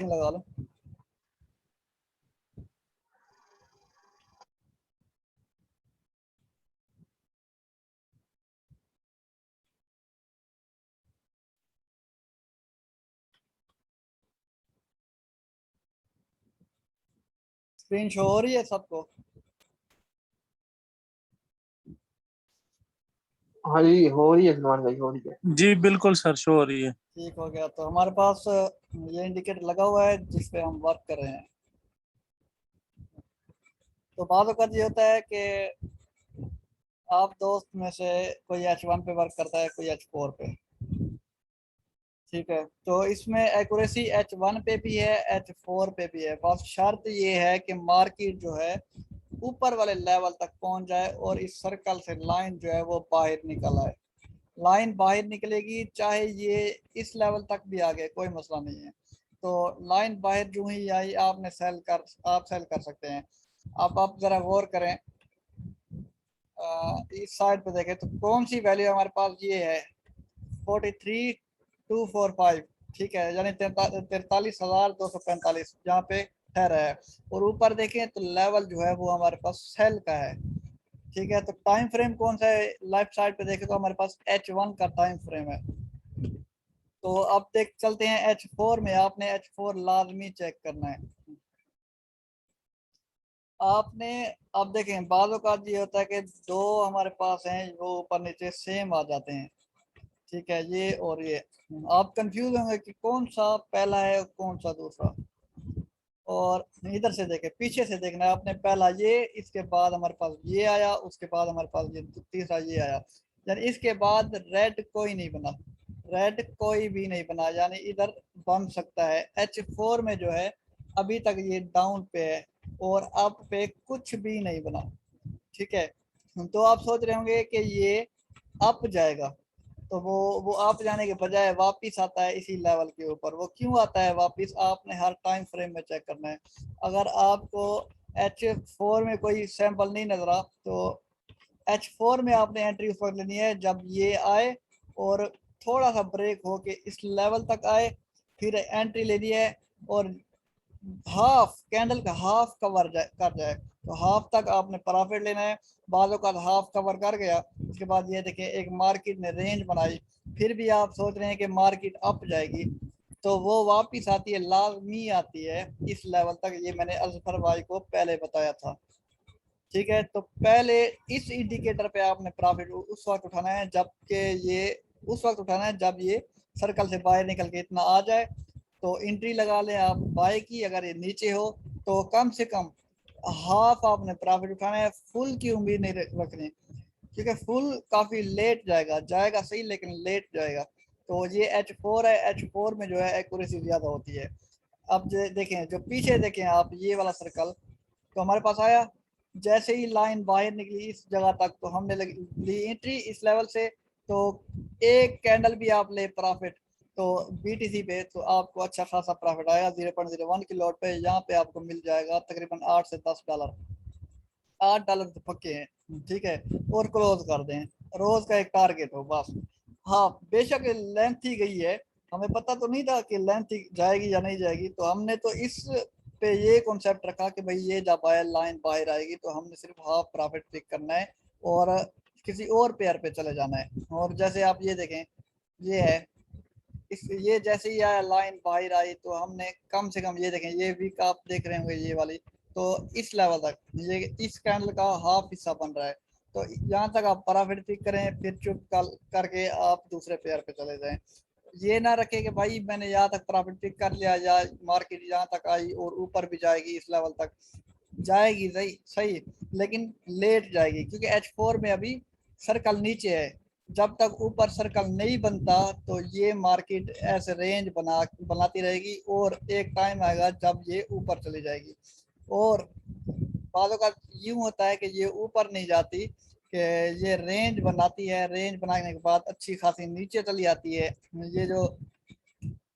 लगा लो। Screen show हो रही है सबको? हाँ जी, हो रही है सलमान भाई, हो रही है। जी बिल्कुल सर, शो हो रही है। ठीक हो गया। तो हमारे पास ये इंडिकेटर लगा हुआ है जिस पे हम वर्क कर रहे हैं। तो बाद वक्त ये होता है कि आप दोस्त में से कोई H1 पे वर्क करता है, कोई H4 पे। ठीक है, तो इसमें एक्यूरेसी H1 पे भी है, H4 पे भी है। बस शर्त ये है कि मार्केट जो है ऊपर वाले लेवल तक पहुंच जाए और इस सर्कल से लाइन जो है वो बाहर निकल आए। लाइन बाहर निकलेगी चाहे ये इस लेवल तक भी आ गए, कोई मसला नहीं है। तो लाइन बाहर जो ही आई आपने आप सेल कर सकते हैं। अब आप जरा गौर करें, इस साइड पे देखें तो कौन सी वैल्यू हमारे पास ये है 43,245। ठीक है, यानी 43,245 यहाँ पे ठहरा है। और ऊपर देखें तो लेवल जो है वो हमारे पास सेल का है। ठीक है, तो टाइम फ्रेम कौन सा है? लेफ्ट साइड पे देखें तो हमारे पास H1 का टाइम फ्रेम है। तो अब देख चलते हैं H4 में। आपने H4 लाजमी चेक करना है। आपने अब देखें बाजों का ये होता है कि दो हमारे पास हैं वो ऊपर नीचे सेम आ जाते हैं। ठीक है, ये और ये आप कंफ्यूज होंगे कि कौन सा पहला है और कौन सा दूसरा। और इधर से देखें, पीछे से देखना है आपने। पहला ये, इसके बाद हमारे पास ये आया, उसके बाद हमारे पास ये तीसरा ये आया। यानी इसके बाद रेड कोई नहीं बना, रेड कोई भी नहीं बना। यानी इधर बन सकता है। H4 में जो है अभी तक ये डाउन पे है और अप पे कुछ भी नहीं बना। ठीक है, तो आप सोच रहे होंगे कि ये अप जाएगा, तो वो अप जाने के बजाय वापस आता है इसी लेवल के ऊपर। वो क्यों आता है वापस? आपने हर टाइम फ्रेम में चेक करना है। अगर आपको H4 में कोई सैंपल नहीं नजर आ तो H4 में आपने एंट्री उस वक्त लेनी है जब ये आए और थोड़ा सा ब्रेक हो के इस लेवल तक आए, फिर एंट्री लेनी है। और हाफ कैंडल का हाफ कवर कर जाए तो हाफ तक आपने प्रॉफिट लेना है। बाजू का हाफ कवर कर गया, उसके बाद ये देखें एक मार्केट ने रेंज बनाई, फिर भी आप सोच रहे हैं कि मार्केट अप जाएगी, तो वो वापस आती है, लाजमी आती है इस लेवल तक। ये मैंने अजफर भाई को पहले बताया था। ठीक है, तो पहले इस इंडिकेटर पे आपने प्रॉफिट उस वक्त उठाना है जबकि ये उस वक्त उठाना है जब ये सर्कल से बाहर निकल के इतना आ जाए तो एंट्री लगा लें आप बाय की। अगर ये नीचे हो तो कम से कम हाफ आपने प्रॉफिट उठाना है, फुल की उम्मीद नहीं रखनी, क्योंकि फुल काफ़ी लेट जाएगा, जाएगा सही लेकिन लेट जाएगा। तो ये H4 है, H4 में जो है एक्यूरेसी ज़्यादा होती है। अब देखें, जो पीछे देखें आप, ये वाला सर्कल तो हमारे पास आया, जैसे ही लाइन बाहर निकली इस जगह तक तो हमने ली एंट्री इस लेवल से। तो एक कैंडल भी आप ले प्रॉफिट तो BTC पे तो आपको अच्छा खासा प्रॉफिट आएगा। 0.01 की लॉट पे यहाँ पे आपको मिल जाएगा तकरीबन 8 से 10 डॉलर। $8 तो पक्के हैं। ठीक है, और क्लोज कर दें, रोज का एक टारगेट हो बस। हाँ बेशक लेंथ ही गई है, हमें पता तो नहीं था कि लेंथ जाएगी या नहीं जाएगी, तो हमने तो इस पे ये कॉन्सेप्ट रखा कि भाई ये जब आए लाइन बाहर आएगी तो हमने सिर्फ हाफ प्रॉफिट पिक करना है और किसी और पेयर पे चले जाना है। और जैसे आप ये देखें, ये है इस ये जैसे ही आया लाइन बाहर आई तो हमने कम से कम ये देखें, ये वीक आप देख रहे होंगे ये वाली, तो इस लेवल तक ये इस कैंडल का हाफ हिस्सा बन रहा है। तो यहाँ तक आप प्रॉफिट पिक करें, फिर चुप करके आप दूसरे पेयर पे चले जाएं। ये ना रखे कि भाई मैंने यहाँ तक प्रॉफिट पिक कर लिया या मार्केट यहाँ तक आई और ऊपर भी जाएगी, इस लेवल तक जाएगी सही सही लेकिन लेट जाएगी, क्योंकि H4 में अभी सर्कल नीचे है। जब तक ऊपर सर्कल नहीं बनता तो ये मार्केट ऐसे रेंज बनाती रहेगी और एक टाइम आएगा जब ये ऊपर चली जाएगी। और बालों का यूं होता है कि ये ऊपर नहीं जाती, कि ये रेंज बनाती है, रेंज बनाने के बाद अच्छी खासी नीचे चली आती है। ये जो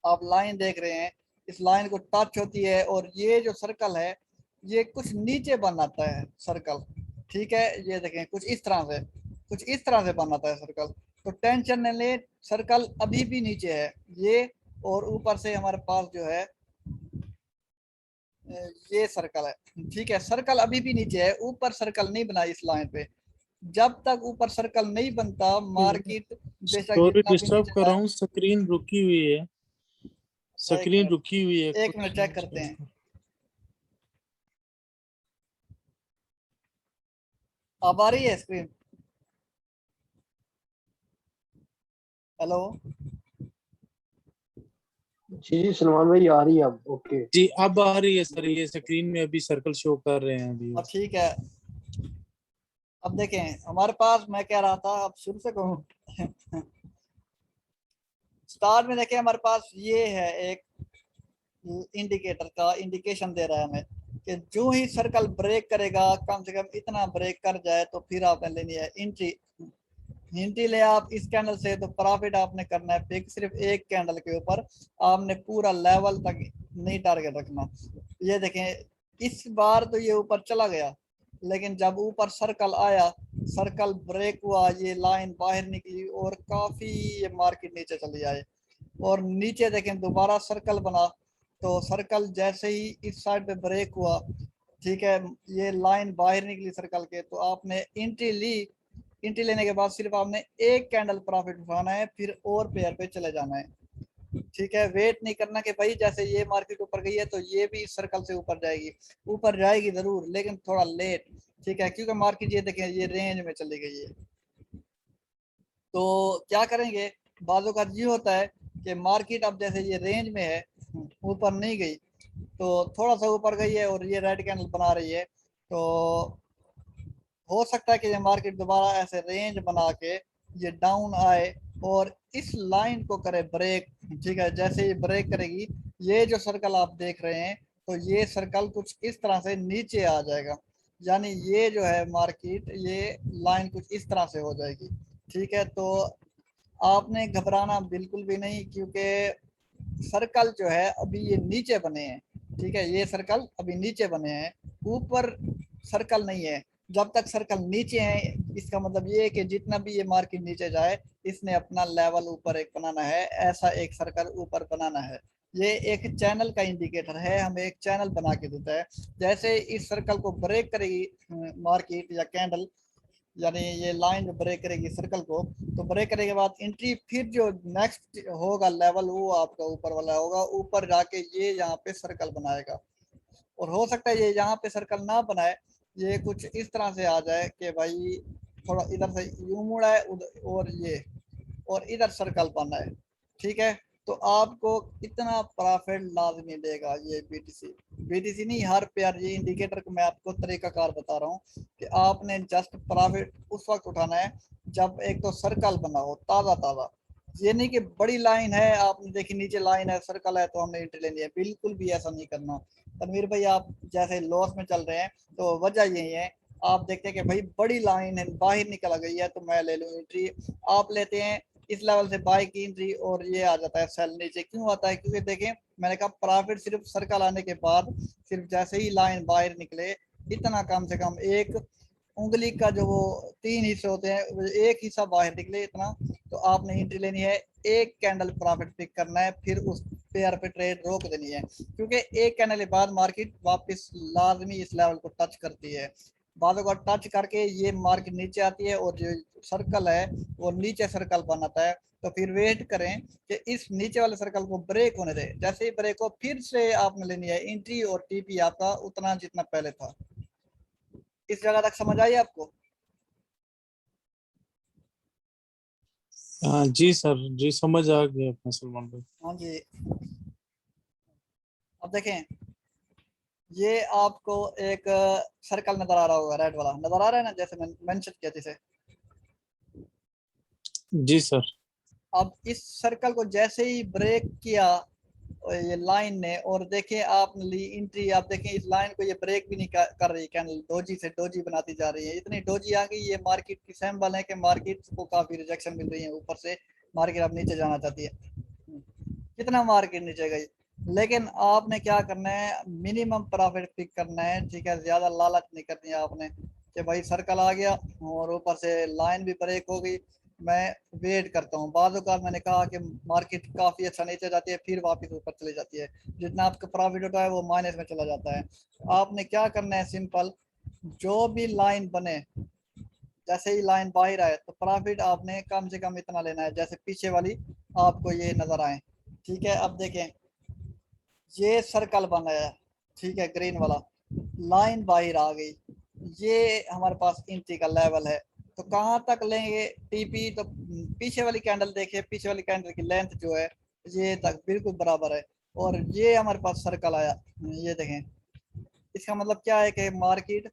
आप लाइन देख रहे हैं इस लाइन को टच होती है और ये जो सर्कल है ये कुछ नीचे बनाता है सर्कल। ठीक है, ये देखें कुछ इस तरह से बनाता है सर्कल। तो टेंशन न ले, सर्कल अभी भी नीचे है ये, और ऊपर से हमारे पास जो है ये सर्कल है, ठीक है। सर्कल अभी भी नीचे है, ऊपर सर्कल नहीं बना इस लाइन पे। जब तक ऊपर सर्कल नहीं बनता मार्केट बेशक सॉरी जितना भी डिस्टर्ब नीचे कर रहा जाए। हूँ, स्क्रीन रुकी हुई है। एक स्क्रीन मिनट, रुकी हुई है, एक मिनट कुछ चेक करते हैं। अब आ रही है स्क्रीन? हेलो? जी जी सलमान भाई आ रही है अब, ओके। जी अब आ रही है सर, ये स्क्रीन में अभी सर्कल शो कर रहे हैं अभी। अब ठीक है। अब देखें हमारे पास, मैं कह रहा था अब शुरू से कहूँ स्टार्ट में देखें हमारे पास ये है एक इंडिकेटर का इंडिकेशन दे रहा है हमें कि जो ही सर्कल ब्रेक करेगा, कम से कम इतना ब्रेक कर जाए तो फिर आपने लेनी है एंट्री। एंट्री ले आप इस कैंडल से तो प्रॉफिट आपने करना है पिक सिर्फ एक कैंडल के ऊपर। आपने पूरा लेवल तक नहीं टारगेट रखना। ये देखें इस बार तो ये ऊपर चला गया, लेकिन जब ऊपर सर्कल आया, सर्कल ब्रेक हुआ, ये लाइन बाहर निकली और काफी ये मार्केट नीचे चली आए। और नीचे देखें दोबारा सर्कल बना, तो सर्कल जैसे ही इस साइड पे ब्रेक हुआ, ठीक है, ये लाइन बाहर निकली सर्कल के, तो आपने एंट्री ली। एंट्री लेने के बाद सिर्फ आपने एक कैंडल प्रॉफिट उठाना है, फिर और पेयर पे चले जाना है। ठीक है, वेट नहीं करना कि भाई जैसे ये मार्केट ऊपर गई है तो ये भी इस सर्कल से ऊपर जाएगी। ऊपर जाएगी जरूर लेकिन थोड़ा लेट, ठीक है, क्योंकि मार्केट ये देखें ये रेंज में चली गई है। तो क्या करेंगे, बाजू का ये होता है कि मार्केट अब जैसे ये रेंज में है, ऊपर नहीं गई, तो थोड़ा सा ऊपर गई है और ये रेड कैंडल बना रही है, तो हो सकता है कि ये मार्केट दोबारा ऐसे रेंज बना के ये डाउन आए और इस लाइन को करे ब्रेक। ठीक है, जैसे ये ब्रेक करेगी, ये जो सर्कल आप देख रहे हैं, तो ये सर्कल कुछ इस तरह से नीचे आ जाएगा, यानी ये जो है मार्केट, ये लाइन कुछ इस तरह से हो जाएगी। ठीक है, तो आपने घबराना बिल्कुल भी नहीं, क्योंकि सर्कल जो है अभी ये नीचे बने हैं। ठीक है, ये सर्कल अभी नीचे बने हैं, ऊपर सर्कल नहीं है। जब तक सर्कल नीचे है, इसका मतलब ये है कि जितना भी ये मार्केट नीचे जाए, इसने अपना लेवल ऊपर एक बनाना है, ऐसा एक सर्कल ऊपर बनाना है। ये एक चैनल का इंडिकेटर है, हमें एक चैनल बना के देता है। जैसे इस सर्कल को ब्रेक करेगी मार्केट या कैंडल, यानी ये लाइन जो ब्रेक करेगी सर्कल को, तो ब्रेक करने के बाद एंट्री, फिर जो नेक्स्ट होगा लेवल वो आपका ऊपर वाला होगा, ऊपर जाके ये यहाँ पे सर्कल बनाएगा। और हो सकता है ये यहाँ पे सर्कल ना बनाए, ये कुछ इस तरह से आ जाए कि भाई थोड़ा इधर से यूं मुड़ा है उधर, और इधर सर्कल बना है। ठीक है, तो आपको इतना प्रॉफिट लाजमी देगा ये बीटीसी। बीटीसी नहीं, हर पेयर, ये इंडिकेटर को मैं आपको तरीकाकार बता रहा हूँ कि आपने जस्ट प्रॉफिट उस वक्त उठाना है जब एक तो सर्कल बना हो ताज़ा ताज़ा। ये नहीं कि बड़ी लाइन है, आपने देखी नीचे लाइन है सर्कल है तो हमने एंट्री लेनी है, बिल्कुल भी ऐसा नहीं करना। तनवीर भाई आप जैसे लॉस में चल रहे हैं, तो वजह यही है, आप देखते हैं कि भाई बड़ी लाइन है बाहर निकल गई है तो मैं ले लूँ एंट्री। आप लेते हैं इस लेवल से बाय की एंट्री और ये आ जाता है सेल नीचे। क्यों आता है? क्योंकि देखें मैंने कहा प्रॉफिट सिर्फ सर्कल आने के बाद, सिर्फ जैसे ही लाइन बाहर निकले, इतना कम से कम एक उंगली का जो वो 3 हिस्से होते हैं, एक हिस्सा बाहर निकले इतना, तो आपने एंट्री लेनी है। एक कैंडल प्रॉफिट पिक करना है, फिर उस पेयर पे ट्रेड रोक देनी है, क्योंकि एक कैंडल के बाद मार्केट वापस लाजमी इस लेवल को टच करती है। बालों का टच करके ये मार्केट नीचे आती है और जो सर्कल है वो नीचे सर्कल बनाता है। तो फिर वेट करें कि इस नीचे वाले सर्कल को ब्रेक होने दें, जैसे ही ब्रेक हो फिर से आपने लेनी है एंट्री, और टीपी आपका उतना जितना पहले था। इस जगह तक समझ आई आपको? हाँ जी सर, जी समझ आ गया अपना सलमान भाई। हाँ जी। अब देखें ये आपको एक सर्कल नजर आ रहा होगा, रेड वाला नजर आ रहा है ना, जैसे मैं मेंशन किया जिसे। जी सर। अब इस सर्कल को जैसे ही ब्रेक किया ये लाइन ने, और देखें आपने ली एंट्री, आप देखें इस लाइन को ये ब्रेक भी नहीं कर रही, कैंडल डोजी से डोजी बनाती जा रही है, इतनी डोजी आ गई, ये मार्केट की सैम्बल है कि मार्केट को काफी रिजेक्शन मिल रही है, ऊपर से मार्केट अब नीचे जाना चाहती है। कितना मार्केट नीचे गई, लेकिन आपने क्या करना है, मिनिमम प्रॉफिट पिक करना है। ठीक है, ज्यादा लालच नहीं करनी है आपने कि भाई सर्कल आ गया और ऊपर से लाइन भी ब्रेक हो गई, मैं वेट करता हूँ। बाद औक़ात मैंने कहा कि मार्केट काफ़ी अच्छा नीचे जाती है, फिर वापस ऊपर चली जाती है, जितना आपका प्रॉफिट होता है वो माइनस में चला जाता है। आपने क्या करना है, सिंपल, जो भी लाइन बने, जैसे ही लाइन बाहर आए तो प्रॉफिट आपने कम से कम इतना लेना है, जैसे पीछे वाली आपको ये नज़र आए। ठीक है, अब देखें ये सर्कल बना है, ठीक है, ग्रीन वाला, लाइन बाहर आ गई, ये हमारे पास एंट्री का लेवल है। तो कहाँ तक लेंगे टीपी, तो पीछे वाली कैंडल देखिए, पीछे वाली कैंडल की लेंथ जो है ये तक बिल्कुल बराबर है, और ये हमारे पास सर्कल आया, ये देखें। इसका मतलब क्या है कि मार्केट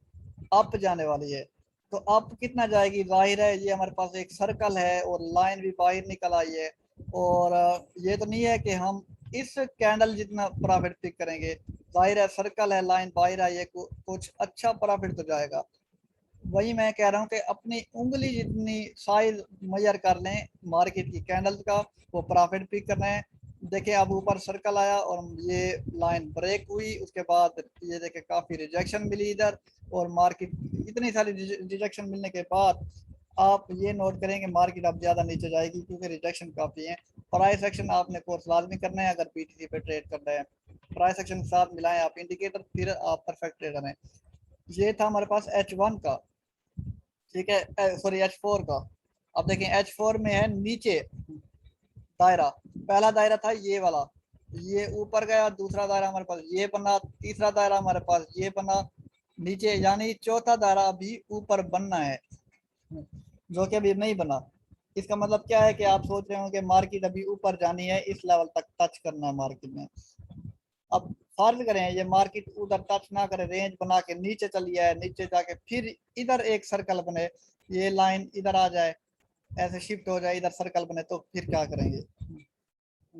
अप जाने वाली है। तो अप कितना जाएगी, जाहिर है ये हमारे पास एक सर्कल है और लाइन भी बाहर निकल आई है, और ये तो नहीं है कि हम इस कैंडल जितना प्रॉफिट पिक करेंगे, जाहिर है सर्कल है, लाइन बाहर आई है, कुछ अच्छा प्रॉफिट तो जाएगा। वही मैं कह रहा हूँ कि अपनी उंगली जितनी साइज मेजर कर लें मार्केट की कैंडल्स का, वो प्रॉफिट पिक करना है। देखिए अब ऊपर सर्कल आया और ये लाइन ब्रेक हुई, उसके बाद ये देखे काफ़ी रिजेक्शन मिली इधर, और मार्केट इतनी सारी रिजेक्शन मिलने के बाद आप ये नोट करेंगे मार्केट अब ज़्यादा नीचे जाएगी, क्योंकि रिजेक्शन काफ़ी है। प्राइस एक्शन आपने कोर्स लाजमी करना है अगर बीटीसी पे ट्रेड करना है। प्राइस एक्शन के साथ मिलाएं आप इंडिकेटर, फिर आप परफेक्ट ट्रेडर हैं। ये था हमारे पास H1 का, ठीक है, सॉरी H4 का। अब देखें H4 में है नीचे दायरा, पहला दायरा था ये वाला, ये ऊपर गया, दूसरा दायरा हमारे पास ये बना, तीसरा दायरा हमारे पास ये बना नीचे, यानी चौथा दायरा अभी ऊपर बनना है, जो कि अभी नहीं बना। इसका मतलब क्या है कि आप सोच रहे हो कि मार्केट अभी ऊपर जानी है, इस लेवल तक टच करना है मार्केट में। अब फर्ज करें ये मार्केट उधर टच ना करे, रेंज बना के नीचे चली जाए, नीचे जाके फिर इधर एक सर्कल बने, ये लाइन इधर आ जाए, ऐसे शिफ्ट हो जाए, इधर सर्कल बने, तो फिर क्या करेंगे।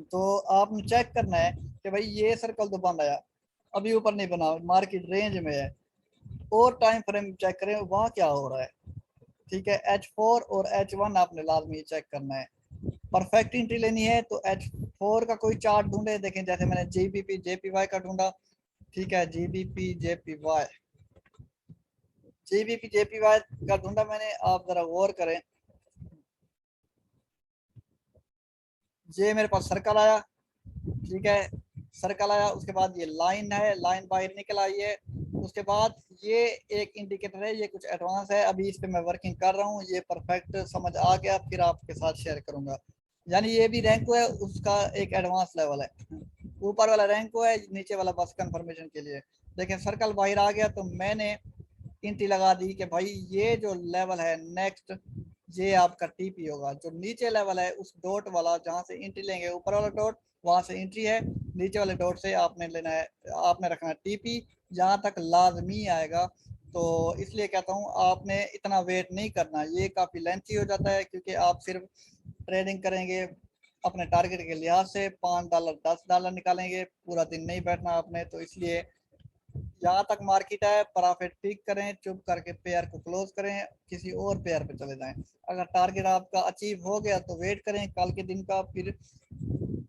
तो आपने चेक करना है कि भाई ये सर्कल तो बन आया, अभी ऊपर नहीं बना, मार्केट रेंज में है, और टाइम फ्रेम चेक करें वहाँ क्या हो रहा है। ठीक है, H4 और H1 आपने लाजमी चेक करना है। परफेक्ट एंट्री लेनी है तो H4 का कोई चार्ट ढूंढे, देखें जैसे मैंने GBP JPY का ढूंढा, ठीक है, GBP JPY का ढूंढा मैंने, आप जरा गौर करें, ये मेरे पास सर्कल आया, ठीक है, सर्कल आया, उसके बाद ये लाइन है, लाइन बाहर निकल आई है, उसके बाद ये एक इंडिकेटर है, ये कुछ एडवांस है, अभी इस पे मैं वर्किंग कर रहा हूँ, ये परफेक्ट समझ आ गया, फिर आपके साथ शेयर करूंगा। यानी ये भी रैंक है, उसका एक एडवांस लेवल है, ऊपर वाला रैंक है, नीचे वाला बस कंफर्मेशन के लिए। देखें सर्कल बाहर आ गया तो मैंने एंट्री लगा दी कि भाई ये जो लेवल है नेक्स्ट, ये आपका टीपी होगा, जो नीचे लेवल है उस डॉट वाला जहाँ से एंट्री लेंगे, ऊपर वाला डॉट वहां से एंट्री है, नीचे वाले डॉट से आपने लेना है, आपने रखना है टीपी, जहाँ तक लाजमी आएगा। तो इसलिए कहता हूँ आपने इतना वेट नहीं करना, ये काफ़ी लेंथी हो जाता है, क्योंकि आप सिर्फ ट्रेडिंग करेंगे अपने टारगेट के लिहाज से, $5 $10 निकालेंगे, पूरा दिन नहीं बैठना आपने। तो इसलिए जहाँ तक मार्केट है प्रॉफिट पिक करें, चुप करके पेयर को क्लोज करें, किसी और पेयर पे चले जाएं। अगर टारगेट आपका अचीव हो गया तो वेट करें कल के दिन का, फिर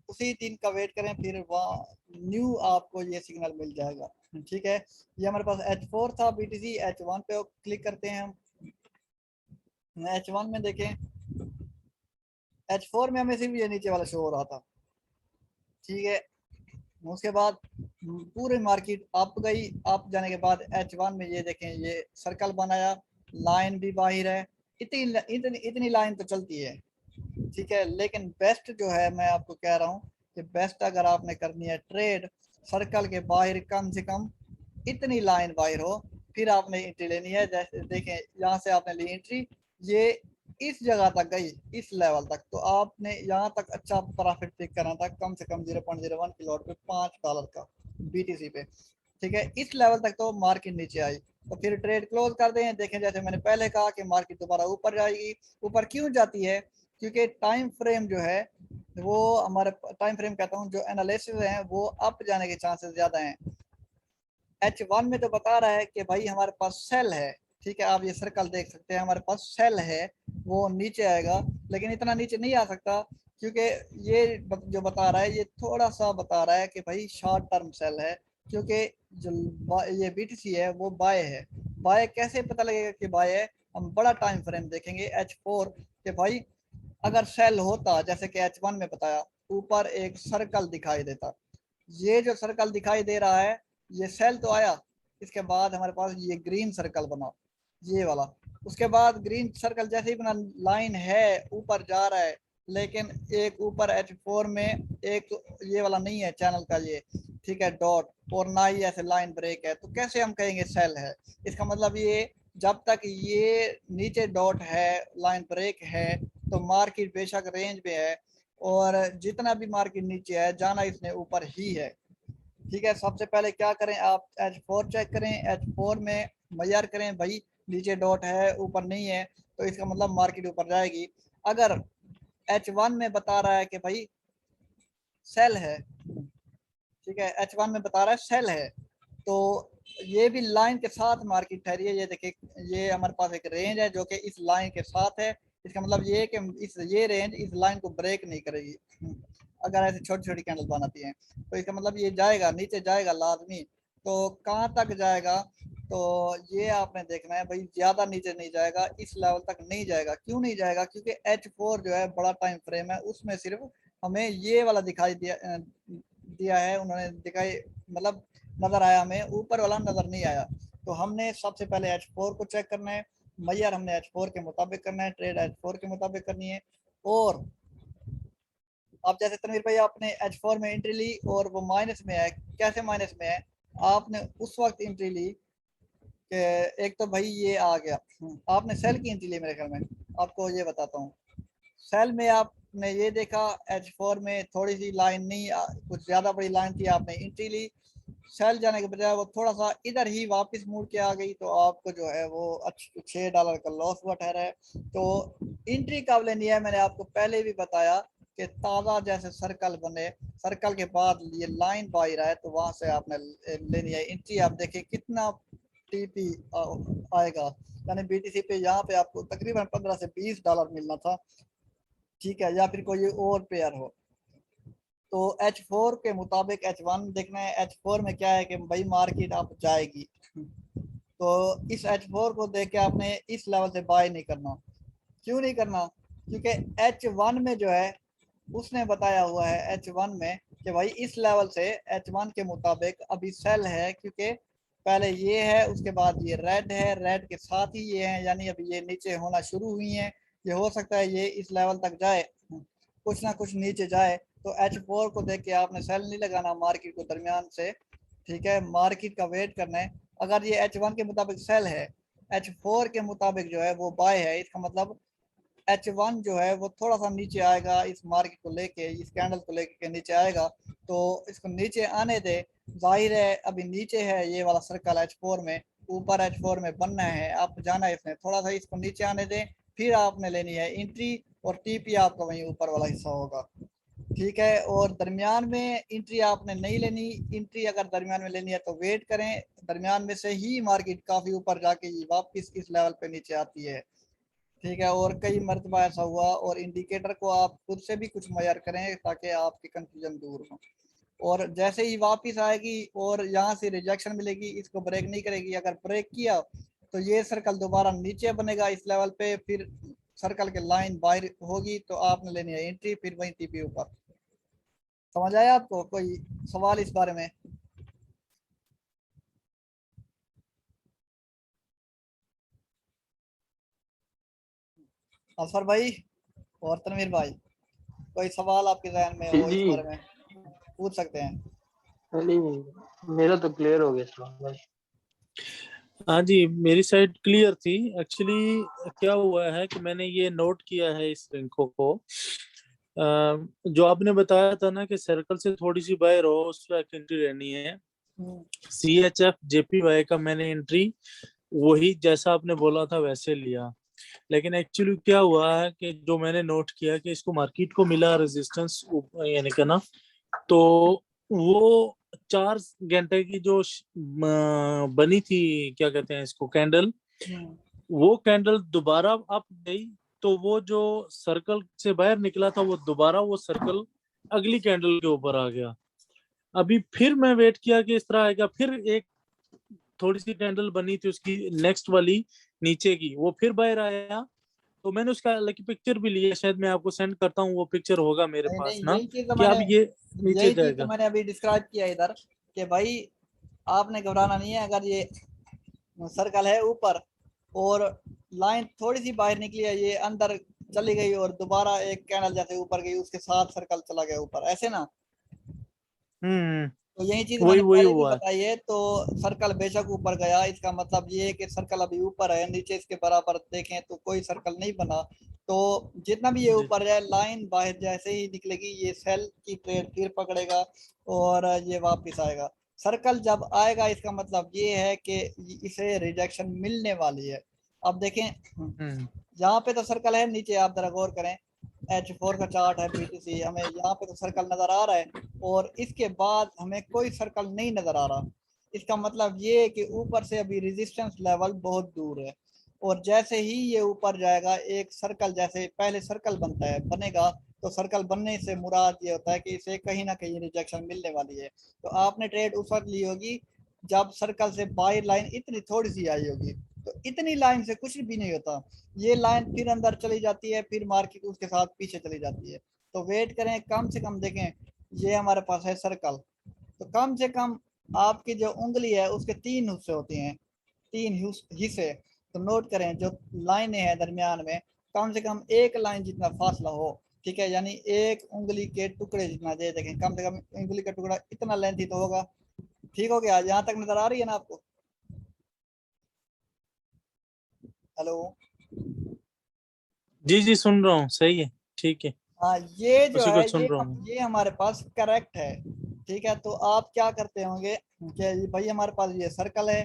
उसी दिन का वेट करें, फिर वहाँ न्यू आपको ये सिग्नल मिल जाएगा। ठीक है, ये हमारे पास H4 था BTC, H1 पे क्लिक करते हैं हम। H1 में देखें, H4 में हमें सिर्फ ये नीचे वाला शो हो रहा था, ठीक है, उसके बाद पूरी मार्केट अप गई, अप जाने के बाद H1 में ये देखें ये सर्कल बनाया, लाइन भी बाहर है, इतनी लाइन तो चलती है, ठीक है, लेकिन बेस्ट जो है मैं आपको कह रहा हूँ कि बेस्ट अगर आपने करनी है ट्रेड, सर्कल के बाहर कम से कम इतनी लाइन बाहर हो, फिर आपने एंट्री लेनी है। जैसे देखें यहाँ से आपने ली एंट्री, ये इस जगह तक गई, इस लेवल तक, तो आपने यहाँ तक अच्छा प्रॉफिट पिक करना था, कम से कम 0.01 की लॉट पे $5 का BTC पे, ठीक है, इस लेवल तक तो मार्केट नीचे आई, तो फिर ट्रेड क्लोज कर दें। देखें जैसे मैंने पहले कहा कि मार्केट दोबारा ऊपर जाएगी, ऊपर क्यों जाती है, क्योंकि टाइम फ्रेम जो है वो हमारे टाइम फ्रेम कहता हूँ जो एनालिसिस है वो अप जाने के चांसेस ज़्यादा हैं। H1 में तो बता रहा है कि भाई हमारे पास सेल है, ठीक है, आप ये सर्कल देख सकते हैं, हमारे पास सेल है, वो नीचे आएगा, लेकिन इतना नीचे नहीं आ सकता, क्योंकि ये जो बता रहा है ये थोड़ा सा बता रहा है कि भाई शॉर्ट टर्म सेल है, क्योंकि जो ये BTC है वो बाय है। बाय कैसे पता लगेगा कि बाय है, हम बड़ा टाइम फ्रेम देखेंगे H4 कि भाई अगर सेल होता जैसे कि H1 में बताया, ऊपर एक सर्कल दिखाई देता, ये जो सर्कल दिखाई दे रहा है ये सेल तो आया, इसके बाद हमारे पास ये ग्रीन सर्कल बना, ये वाला। उसके बाद ग्रीन सर्कल जैसे ही बना, लाइन है ऊपर जा रहा है, लेकिन एक ऊपर H4 में एक ये वाला नहीं है चैनल का ये, ठीक है, डॉट, और ना ही ऐसे लाइन ब्रेक है, तो कैसे हम कहेंगे सेल है? इसका मतलब ये जब तक ये नीचे डॉट है, लाइन ब्रेक है, तो मार्केट बेशक रेंज में है, और जितना भी मार्केट नीचे है जाना इसने ऊपर ही है। ठीक है, सबसे पहले क्या करें, आप H4 चेक करें, H4 में मैयर करें भाई, नीचे डॉट है ऊपर नहीं है, तो इसका मतलब मार्केट ऊपर जाएगी। अगर H1 में बता रहा है कि भाई सेल है, ठीक है, H1 में बता रहा है सेल है, तो ये भी लाइन के साथ मार्केट ठहरी है। ये देखिए, ये हमारे पास एक रेंज है जो कि इस लाइन के साथ है, इसका मतलब ये कि ये रेंज इस लाइन को ब्रेक नहीं करेगी अगर ऐसे छोटी छोटी कैंडल बनाती हैं, तो इसका मतलब ये जाएगा, नीचे जाएगा लाजमी। तो कहाँ तक जाएगा, तो ये आपने देखना है भाई, ज्यादा नीचे नहीं जाएगा, इस लेवल तक नहीं जाएगा। क्यों नहीं जाएगा? क्योंकि H4 जो है बड़ा टाइम फ्रेम है, उसमें सिर्फ हमें ये वाला दिखाई दिया है, उन्होंने दिखाई, मतलब नजर आया, हमें ऊपर वाला नजर नहीं आया। तो हमने सबसे पहले H4 को चेक करना है, मैयर हमने H4 के मुताबिक करना है, ट्रेड H4 के मुताबिक करनी है। और अब जैसे तनवीर भाई आपने H4 में एंट्री ली और वो माइनस में है, कैसे माइनस में है? आपने उस वक्त एंट्री ली कि एक तो भाई ये आ गया, आपने सेल की एंट्री ली मेरे ख्याल में, आपको ये बताता हूँ। सेल में आपने ये देखा H4 में थोड़ी सी लाइन नहीं, कुछ ज्यादा बड़ी लाइन थी, आपने एंट्री ली, सेल जाने के बजाय वो थोड़ा सा इधर ही वापस मुड़ के आ गई, तो आपको जो है वो $6 का लॉस हुआ ठहरा है। तो एंट्री कब लेनी है, मैंने आपको पहले भी बताया कि ताज़ा जैसे सर्कल बने, सर्कल के बाद ये लाइन पाई रहा है, तो वहां से आपने लेनी है एंट्री। आप देखिए कितना टीपी आएगा, यानी BTC पे यहाँ पे आपको तकरीबन $15 से $20 मिलना था, ठीक है, या फिर कोई और पेयर हो। तो H4 के मुताबिक H1 देखना है, H4 में क्या है कि भाई मार्केट आप जाएगी, तो इस H4 को देख के आपने इस लेवल से बाय नहीं करना। क्यों नहीं करना? क्योंकि H1 में जो है उसने बताया हुआ है H1 में कि भाई इस लेवल से H1 के मुताबिक अभी सेल है, क्योंकि पहले ये है, उसके बाद ये रेड है, रेड के साथ ही ये है, यानी अभी ये नीचे होना शुरू हुई है, ये हो सकता है ये इस लेवल तक जाए, कुछ ना कुछ नीचे जाए। तो H4 को देख के आपने सेल नहीं लगाना मार्केट को दरमियान से, ठीक है, मार्केट का वेट करना है। अगर ये H1 के मुताबिक सेल है, H4 के मुताबिक जो है वो बाय है, इसका मतलब H1 जो है वो थोड़ा सा नीचे आएगा, इस मार्केट को लेके, इस कैंडल को लेके नीचे आएगा, तो इसको नीचे आने दे। जाहिर है अभी नीचे है ये वाला सर्कल H4 में, ऊपर H4 में बनना है, आप जाना है इसमें, थोड़ा सा इसको नीचे आने दें, फिर आपने लेनी है एंट्री, और टीपी आपका वहीं ऊपर वाला हिस्सा होगा, ठीक है। और दरमियान में एंट्री आपने नहीं लेनी, एंट्री अगर दरमियान में लेनी है तो वेट करें, दरमियान में से ही मार्केट काफ़ी ऊपर जाके वापस इस लेवल पे नीचे आती है, ठीक है। और कई मरतबा ऐसा हुआ, और इंडिकेटर को आप खुद से भी कुछ मैयर करें ताकि आपकी कंफ्यूजन दूर हो। और जैसे ही वापस आएगी और यहाँ से रिजेक्शन मिलेगी, इसको ब्रेक नहीं करेगी, अगर ब्रेक किया तो ये सर्कल दोबारा नीचे बनेगा इस लेवल पे, फिर सर्कल के लाइन बाहर होगी, तो आपने लेनी है एंट्री, फिर वही टीपी ऊपर। समझ आया आपको? कोई सवाल इस बारे में? असफर भाई और तनवीर भाई, कोई सवाल आपके जहन में जी हो इस जी। बारे में, पूछ सकते हैं। नहीं, मेरा तो क्लियर हो गया सलमान भाई। हाँ जी, मेरी साइड क्लियर थी। एक्चुअली क्या हुआ है कि मैंने ये नोट किया है इस लिंको को, जो आपने बताया था ना कि सर्कल से थोड़ी सी बाहर हो उस पर एंट्री रहनी है। CHF JPY का मैंने एंट्री वही जैसा आपने बोला था वैसे लिया, लेकिन एक्चुअली क्या हुआ है कि जो मैंने नोट किया कि इसको मार्केट को मिला रेजिस्टेंस, यानी कि ना, तो वो 4 घंटे की जो बनी थी, क्या कहते हैं इसको, कैंडल, वो कैंडल दोबारा अप गई, तो वो जो सर्कल से बाहर निकला था वो दोबारा वो सर्कल अगली कैंडल के ऊपर आ गया। अभी फिर मैं वेट किया कि इस तरह आएगा, फिर एक थोड़ी सी कैंडल बनी थी उसकी नेक्स्ट वाली नीचे की, वो फिर बाहर आया, तो मैंने उसका हालांकि पिक्चर भी लिया, शायद मैं आपको सेंड करता हूँ, वो पिक्चर होगा मेरे नहीं पास नहीं, ना, यही चीज तो कि अब मैंने ये नीचे यही चीज तो जाएगा। मैंने अभी डिस्क्राइब किया इधर कि भाई आपने घबराना नहीं है। अगर ये सर्कल है ऊपर और लाइन थोड़ी सी बाहर निकली है, ये अंदर चली गई और दोबारा एक कैनल जैसे ऊपर गई, उसके साथ सर्कल चला गया ऊपर, ऐसे ना। हम्म, तो यही चीज वही मैंने वही पहले भी हुआ है। बताई है। तो सर्कल बेशक ऊपर गया, इसका मतलब ये है कि सर्कल अभी ऊपर है, नीचे इसके बराबर देखें तो कोई सर्कल नहीं बना। तो जितना भी ये जी ऊपर जाए, लाइन बाहर जैसे ही निकलेगी, ये सेल की ट्रेड फिर पकड़ेगा और ये वापस आएगा। सर्कल जब आएगा, इसका मतलब ये है कि इसे रिजेक्शन मिलने वाली है। अब देखें, हम्म यहाँ पे तो सर्कल है, नीचे आप जरा गौर करें, H4 का चार्ट है BTC, हमें यहाँ पे तो सर्कल नजर आ रहा है और इसके बाद हमें कोई सर्कल नहीं नजर आ रहा। इसका मतलब ये है कि ऊपर से अभी रेजिस्टेंस लेवल बहुत दूर है और जैसे ही ये ऊपर जाएगा, एक सर्कल जैसे पहले सर्कल बनता है बनेगा, तो सर्कल बनने से मुराद ये होता है कि इसे कहीं ना कहीं रिजेक्शन मिलने वाली है। तो आपने ट्रेड उस वक्त ली होगी जब सर्कल से बाहर लाइन इतनी थोड़ी सी आई होगी। तो इतनी लाइन से कुछ भी नहीं होता, ये लाइन फिर अंदर चली जाती है, फिर मार्केट उसके साथ पीछे चली जाती है। तो वेट करें, कम से कम देखें, ये हमारे पास है सर्कल, तो कम से कम आपकी जो उंगली है उसके 3 हिस्से होते हैं, 3 हिस्से। तो नोट करें, जो लाइनें हैं दरमियान में, कम से कम एक लाइन जितना फासला हो, ठीक है, यानी एक उंगली के टुकड़े जितना, दे देखें कम से कम उंगली का टुकड़ा इतना लेंथी तो होगा। ठीक हो गया, यहाँ तक नजर आ रही है ना आपको? हेलो? जी जी, सुन रहा हूँ, सही है, ठीक है, हाँ, ये जो उसी को है सुन रहा हूँ। ये हमारे पास करेक्ट है। ठीक है, तो आप क्या करते होंगे कि भाई हमारे पास ये सर्कल है,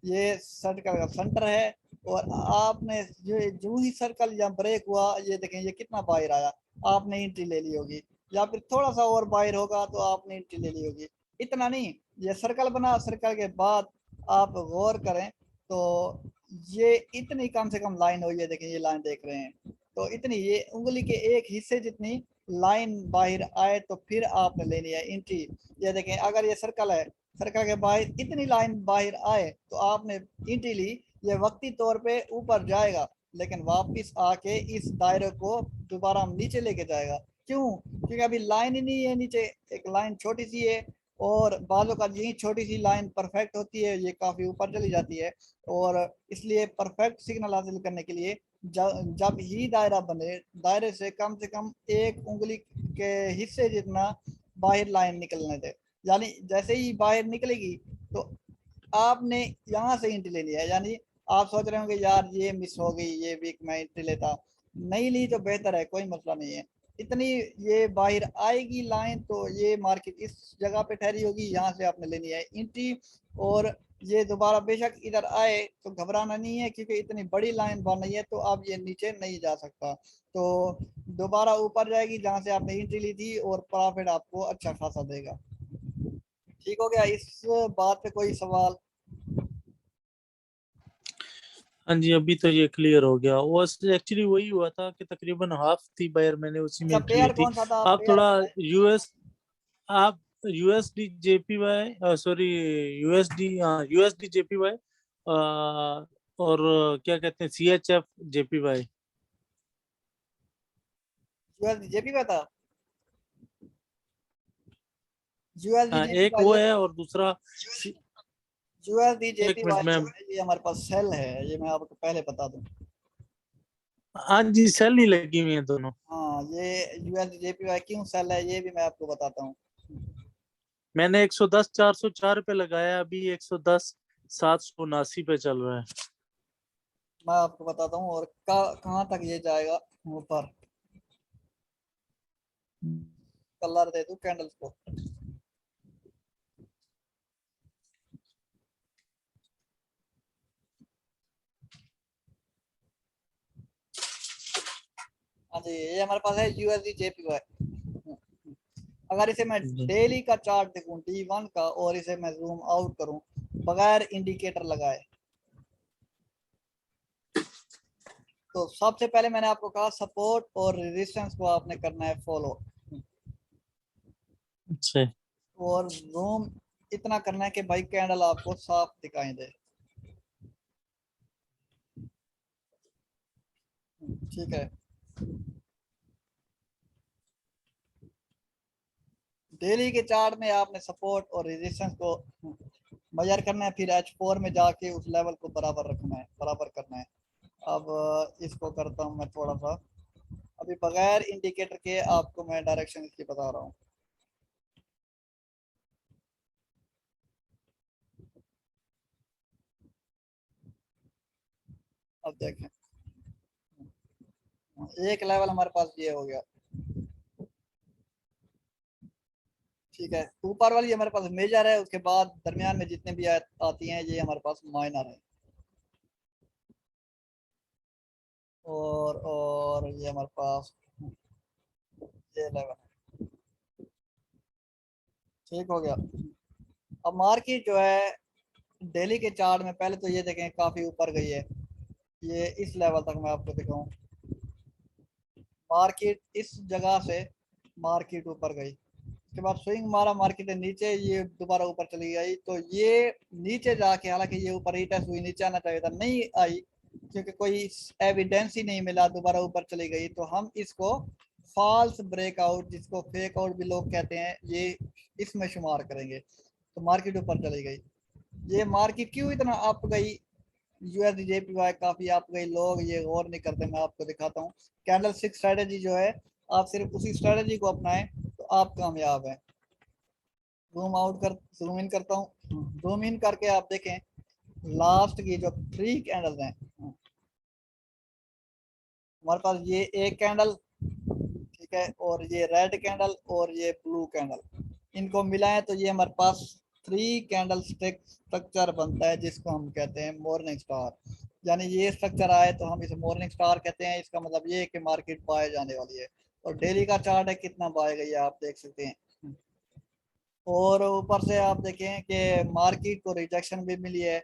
ये सर्कल का सेंटर है, और आपने जो जो ही सर्कल या ब्रेक हुआ, ये देखें ये कितना बाहर आया, आपने एंट्री ले ली होगी, या फिर थोड़ा सा और बाहर होगा तो आपने एंट्री ले ली होगी। इतना नहीं, ये सर्कल बना, सर्कल के बाद आप गौर करें तो ये इतनी कम से कम लाइन हुई है, देखें ये लाइन देख रहे हैं, तो इतनी ये उंगली के एक हिस्से जितनी लाइन बाहर आए तो फिर आपने लेनी है एंट्री। ये देखें, अगर ये सर्कल है, सर्कल के बाहर इतनी लाइन बाहर आए तो आपने एंट्री ली, ये वक्ती तौर पे ऊपर जाएगा लेकिन वापस आके इस दायरे को दोबारा नीचे लेके जाएगा। क्यों? क्योंकि अभी लाइन ही नहीं है नीचे, एक लाइन छोटी सी है, और बालों का यही छोटी सी लाइन परफेक्ट होती है, ये काफी ऊपर चली जाती है। और इसलिए परफेक्ट सिग्नल हासिल करने के लिए जब ही दायरा बने, दायरे से कम एक उंगली के हिस्से जितना बाहर लाइन निकलने दे। यानी जैसे ही बाहर निकलेगी तो आपने यहाँ से एंट्री लेनी है। यानी आप सोच रहे होंगे यार ये मिस हो गई, ये वीक मैं एंट्री लेता, नहीं ली तो बेहतर है, कोई मसला नहीं है। इतनी ये बाहर आएगी लाइन तो ये मार्केट इस जगह पे ठहरी होगी, यहाँ से आपने लेनी है एंट्री। और ये दोबारा बेशक इधर आए तो घबराना नहीं है, क्योंकि इतनी बड़ी लाइन बन रही है तो अब ये नीचे नहीं जा सकता। तो दोबारा ऊपर जाएगी जहाँ से आपने एंट्री ली थी और प्रॉफिट आपको अच्छा खासा देगा। ठीक हो गया? इस बात पे कोई सवाल? हाँ जी, अभी तो ये क्लियर हो गया। वो एक्चुअली वही हुआ था कि तकरीबन हाफ थी बायर, मैंने उसी में अच्छा, एंट्री ली पेयर थी। कौन सा था? आप पेयर थोड़ा बताएं। यूएस आप यूएसडी जेपीवाई, सॉरी, यूएसडी, हाँ यूएसडी जेपीवाई, और क्या कहते हैं, सीएचएफ जेपीवाई। जेपी का था, यूएसडी हाँ, जेपी एक का वो ये है और दूसरा यूएसडी एक जेपी मिनट में, वाई, ये हमारे पास सेल है, ये मैं आपको पहले बता दूं। हाँ जी, सेल ही लगी हुई है दोनों। हाँ, ये यूएसडी जेपी वाई क्यों सेल है ये भी मैं आपको बताता हूँ। मैंने 110 404 पे लगाया, अभी 110 779 पे चल रहा है। मैं आपको बताता हूँ, और कहाँ तक ये जाएगा ऊपर। कलर दे दूं कैंडल्स को? हाँ जी, ये हमारे पास है यूएसडी जेपी वाई। अगर इसे मैं जी डेली का चार्ट देखूं D1 का, और इसे मैं जूम आउट करूं बगैर इंडिकेटर लगाए, तो सबसे पहले मैंने आपको कहा सपोर्ट और रेजिस्टेंस को आपने करना है फॉलो, अच्छा। और जूम इतना करना है कि भाई कैंडल आपको साफ दिखाई दे। ठीक है, डेली के चार्ट में आपने सपोर्ट और रेजिस्टेंस को मेजर करना है, फिर H4 में जाके उस लेवल को बराबर रखना है, बराबर करना है। अब इसको करता हूँ मैं थोड़ा सा, अभी बगैर इंडिकेटर के आपको मैं डायरेक्शन इसकी बता रहा हूँ। अब देखें, एक लेवल हमारे पास ये हो गया, ठीक है, ऊपर वाली हमारे पास मेजर है, उसके बाद दरमियान में जितने भी आती हैं ये हमारे पास माइनर है, और ये हमारे पास ये लेवल है। ठीक हो गया। अब मार्केट जो है डेली के चार्ट में पहले तो ये देखें काफी ऊपर गई है, ये इस लेवल तक मैं आपको दिखाऊं, मार्केट इस जगह से मार्केट ऊपर गई, उसके बाद स्विंग मारा, मार्केट ने नीचे, ये दोबारा ऊपर चली गई, तो ये नीचे जाके, हालांकि ये ऊपर रीटेस्ट हुई, नीचे आना चाहिए था, नहीं आई क्योंकि कोई एविडेंस ही नहीं मिला, दोबारा ऊपर चली गई, तो हम इसको फॉल्स ब्रेकआउट, जिसको फेक आउट भी लोग कहते हैं, ये इसमें शुमार करेंगे। तो मार्केट ऊपर चली गई, ये मार्केट क्यों इतना अप गई, यूएसडी जेपीवाई काफी अप गई, लोग ये गौर नहीं करते, मैं आपको दिखाता हूँ। कैंडल स्टिक स्ट्रेटेजी जो है, आप सिर्फ उसी स्ट्रेटेजी को अपनाएं तो आप कामयाब हैं। जूम आउट कर, जूम इन करता हूँ, जूम इन करके आप देखें लास्ट की जो 3 कैंडल्स हैं, हमारे पास ये एक कैंडल, ठीक है, और ये रेड कैंडल और ये ब्लू कैंडल, इनको मिलाएं तो ये हमारे पास 3 कैंडल स्टिक स्ट्रक्चर बनता है, जिसको हम कहते हैं मॉर्निंग स्टार। यानी ये स्ट्रक्चर आए तो हम इसे मॉर्निंग स्टार कहते हैं, इसका मतलब ये है कि मार्केट बाय जाने वाली है। और डेली का चार्ट है, कितना बाय गई है आप देख सकते हैं, और ऊपर से आप देखें कि मार्केट को रिजेक्शन भी मिली है,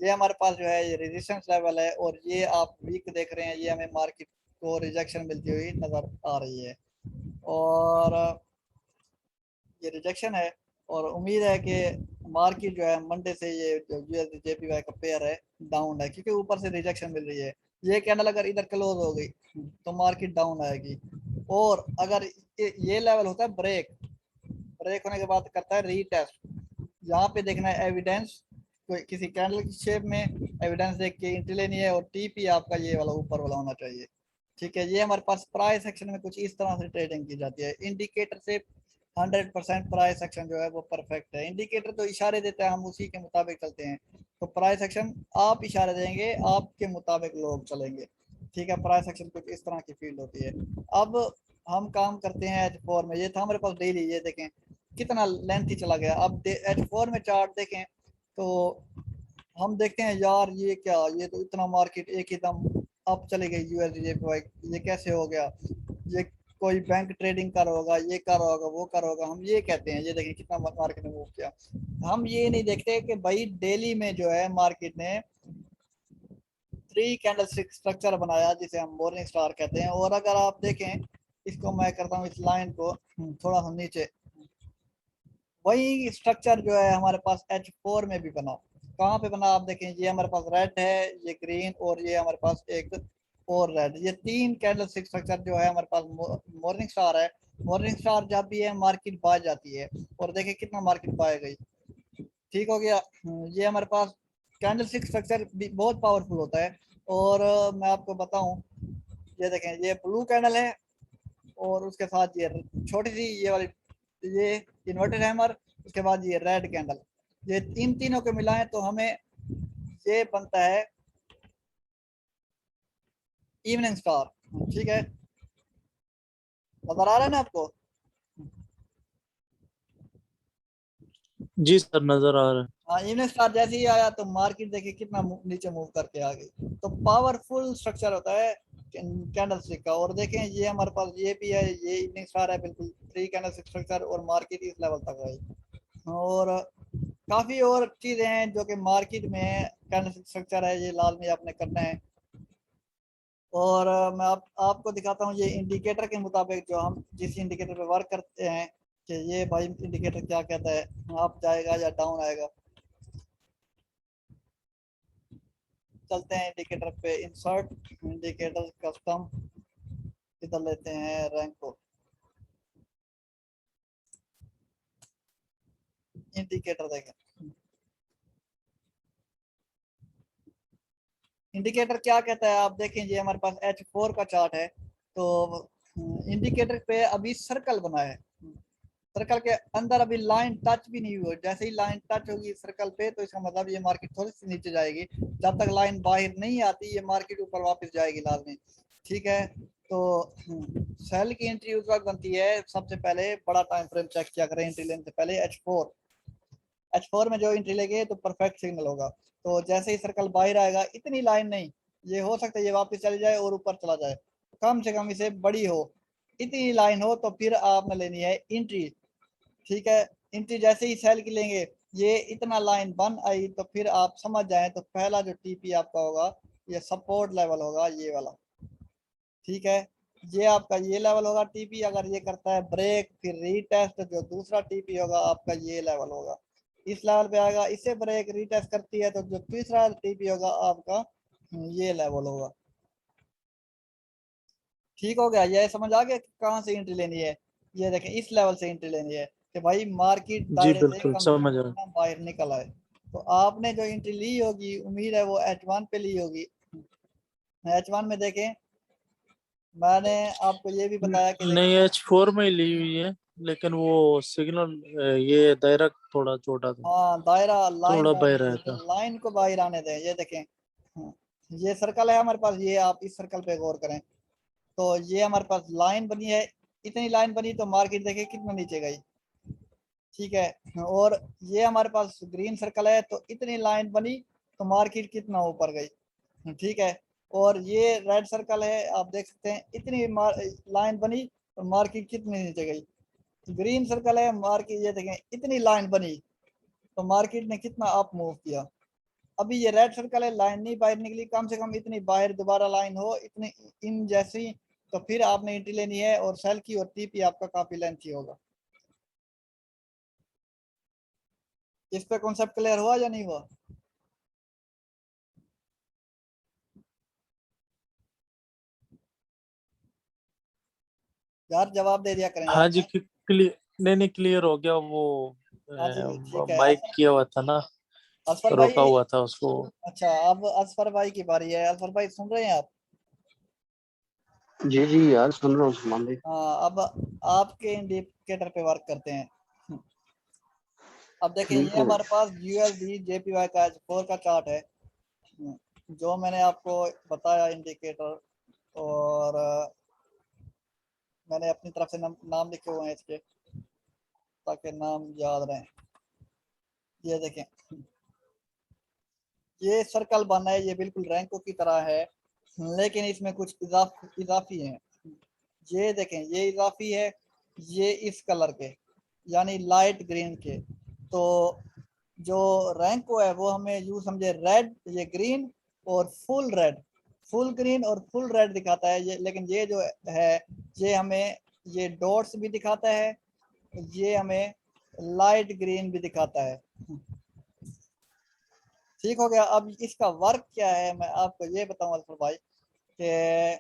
ये हमारे पास जो है ये रेजिस्टेंस लेवल है, और ये आप वीक देख रहे हैं, ये हमें मार्केट को रिजेक्शन मिलती हुई नजर आ रही है, और ये रिजेक्शन है, और उम्मीद है कि मार्केट जो है मंडे से ये जो यूएसडी जेपीवाई का पेयर है डाउन है, क्योंकि ऊपर से रिजेक्शन मिल रही है। ये कैंडल अगर इधर क्लोज हो गई तो मार्केट डाउन आएगी, और अगर ये लेवल होता है ब्रेक, ब्रेक होने के बाद करता है रीटेस्ट, यहाँ पे देखना है एविडेंस, कोई किसी कैंडल की शेप में एविडेंस देख के एंट्री लेनी है, और टीपी आपका ये वाला ऊपर वाला होना चाहिए। ठीक है, ये हमारे पास प्राइस सेक्शन में कुछ इस तरह से ट्रेडिंग की जाती है। इंडिकेटर से 100% प्राइस सेक्शन जो है वो परफेक्ट है, इंडिकेटर तो इशारे देता है, हम उसी के मुताबिक चलते हैं, तो प्राइस सेक्शन आप इशारे देंगे, आपके मुताबिक लोग चलेंगे। ठीक है, प्राइस सेक्शन कुछ इस तरह की फील्ड होती है। अब हम काम करते हैं H4 में, ये था हमारे पास डेली, ये देखें कितना लेंथ ही चला गया। अब H4 में चार्ट देखें तो हम देखते हैं यार ये क्या, ये तो इतना मार्केट एक ही दम अप चले गई यूएसडी जेपीवाई, ये कैसे हो गया, ये कोई बैंक ट्रेडिंग कर होगा, ये कर होगा, वो कर होगा, हम ये कहते हैं। ये देखिए कितना मार्केट ने मूव किया, हम ये नहीं देखते कि भाई डेली में जो है मार्केट ने 3 कैंडल स्ट्रक्चर बनाया, जिसे हम मॉर्निंग स्टार कहते हैं। और अगर आप देखें, इसको मैं करता हूँ इस लाइन को थोड़ा सा नीचे, वही स्ट्रक्चर जो है हमारे पास H4 में भी बना, कहाँ पे बना आप देखें, ये हमारे पास रेड है, ये ग्रीन, और ये हमारे पास एक और रेड, ये 3 कैंडल स्ट्रक्चर जो है हमारे पास मॉर्निंग स्टार है। मॉर्निंग स्टार जब भी है मार्केट बाय जाती है, और देखें कितना मार्केट बाय गई। ठीक हो गया, ये हमारे पास कैंडल स्ट्रक्चर भी बहुत पावरफुल होता है। और मैं आपको बताऊं, ये देखें ये ब्लू कैंडल है, और उसके साथ ये छोटी सी ये वाली, ये इन्वर्टेड हैमर, उसके बाद ये रेड कैंडल, ये तीनों को मिलाएं तो हमें ये बनता है इवनिंग स्टार। ठीक है, नजर आ रहा है ना आपको? जी सर, नजर आ रहा है। हाँ, इवनिंग स्टार जैसे ही आया तो मार्केट देखिए कितना नीचे मूव करके आ गई। तो पावरफुल स्ट्रक्चर होता है कैंडल स्टिक का। और देखें ये हमारे पास ये भी है, ये इवनिंग स्टार है बिल्कुल, 3 कैंडल स्टिक स्ट्रक्चर, और मार्केट इस लेवल तक आई। और काफ़ी और चीज़ें हैं जो कि मार्केट में कैंडल स्ट्रक्चर है, ये लाल में आपने करना है। और मैं आपको दिखाता हूँ ये इंडिकेटर के मुताबिक, जो हम जिस इंडिकेटर पे वर्क करते हैं, कि ये भाई इंडिकेटर क्या कहता है, अप जाएगा या डाउन आएगा। चलते हैं इंडिकेटर पे, इंसर्ट इंडिकेटर कस्टम, इधर लेते हैं रैंक को, इंडिकेटर देखें। इंडिकेटर क्या कहता है आप देखें, ये हमारे पास H4 का चार्ट है, तो इंडिकेटर पे अभी सर्कल बना है, सर्कल के अंदर अभी लाइन टच भी नहीं हुई। जैसे ही लाइन टच होगी सर्कल पे तो इसका मतलब ये मार्केट थोड़ी सी नीचे जाएगी, जब तक लाइन बाहर नहीं आती ये मार्केट ऊपर वापस जाएगी लाल में। ठीक है, तो सेल की एंट्री उस वक्त बनती है, सबसे पहले बड़ा टाइम फ्रेम चेक किया करें एंट्री लेने से पहले। H4 में जो एंट्री लेंगे तो परफेक्ट सिग्नल होगा। तो जैसे ही सर्कल बाहर आएगा, इतनी लाइन नहीं, ये हो सकता है ये वापस चली जाए और ऊपर चला जाए, कम से कम इसे बड़ी हो, इतनी लाइन हो तो फिर आपने लेनी है एंट्री। ठीक है, एंट्री जैसे ही सेल की लेंगे, ये इतना लाइन बन आई तो फिर आप समझ जाएं तो पहला जो टीपी आपका होगा ये सपोर्ट लेवल होगा, ये वाला। ठीक है, ये आपका ये लेवल होगा टीपी। अगर ये करता है ब्रेक फिर रीटेस्ट, जो दूसरा टीपी होगा आपका ये लेवल होगा, इस लेवल पे आएगा। इससे ब्रेक रीटेस्ट करती है तो जो तीसरा टीपी होगा आपका ये लेवल होगा। ठीक हो गया, ये समझ आ गया कहाँ से एंट्री लेनी है। ये देखें इस लेवल से एंट्री लेनी है कि भाई मार्केट जी दायरे से बिल्कुल कम समझ रहा हूँ। बाहर निकल आए। तो आपने जो एंट्री ली होगी उम्मीद है वो H1 पे ली होगी। H1 में देखें, मैंने आपको ये भी बताया कि नहीं, देखें, H4 में ही ली हुई है, लेकिन वो सिग्नल ये दायरा थोड़ा छोटा था, हाँ दायरा लाइन थोड़ा बाहर बाहर नहीं आया होती, था। लाइन को बाहर आने दें। ये देखें, ये सर्कल है हमारे पास, ये आप इस सर्कल पे गौर करें, तो ये हमारे पास लाइन बनी है, इतनी लाइन बनी तो मार्केट देखे कितना नीचे गई। ठीक है, और ये हमारे पास ग्रीन सर्कल है, तो इतनी लाइन बनी तो मार्केट कितना ऊपर गई। ठीक है, और ये रेड सर्कल है, आप देख सकते हैं इतनी लाइन बनी तो मार्केट कितनी नीचे गई। ग्रीन सर्कल है, मार्केट ये देखें इतनी लाइन बनी तो मार्केट ने कितना अप मूव किया। अभी ये रेड सर्कल है, लाइन नहीं बाहर निकली, कम से कम इतनी बाहर दोबारा लाइन हो इतनी इन जैसी, तो फिर आपने एंट्री लेनी है। और सेल की और टीपी आपका काफी लेंथी होगा। इस पे कॉन्सेप्ट क्लियर हुआ या नहीं हुआ? यार जवाब दे दिया करें हाँ यार। जी, क्लियर, नहीं क्लियर हो गया। वो हाँ जी ठीक है। माइक किया हुआ था ना, असफर रोका भाई, हुआ था उसको। अच्छा अब असफर भाई की बारी है। असफर भाई सुन रहे हैं आप? जी जी यार, सुन रहा हूँ सलमान भाई। हाँ, अब आपके इंडिकेटर पे वर्क करते हैं। अब देखें ठीक ये है। हमारे पास USD JPY का H4 का चार्ट है, जो मैंने आपको बताया इंडिकेटर। और मैंने अपनी तरफ से नाम लिखे हुए हैं इसके, ताकि नाम याद रहे। ये देखें, ये सर्कल बना है, ये बिल्कुल रैंकों की तरह है, लेकिन इसमें कुछ इजाफी है। ये देखें ये इजाफी है, ये इस कलर के यानी लाइट ग्रीन के। तो जो रैंको है वो हमें यूं समझे रेड, ये ग्रीन और फुल रेड, फुल ग्रीन और फुल रेड दिखाता है ये। लेकिन ये जो है ये हमें ये डॉट्स भी दिखाता है, ये हमें लाइट ग्रीन भी दिखाता है। ठीक हो गया। अब इसका वर्क क्या है मैं आपको ये बताऊं अल्फर भाई, कि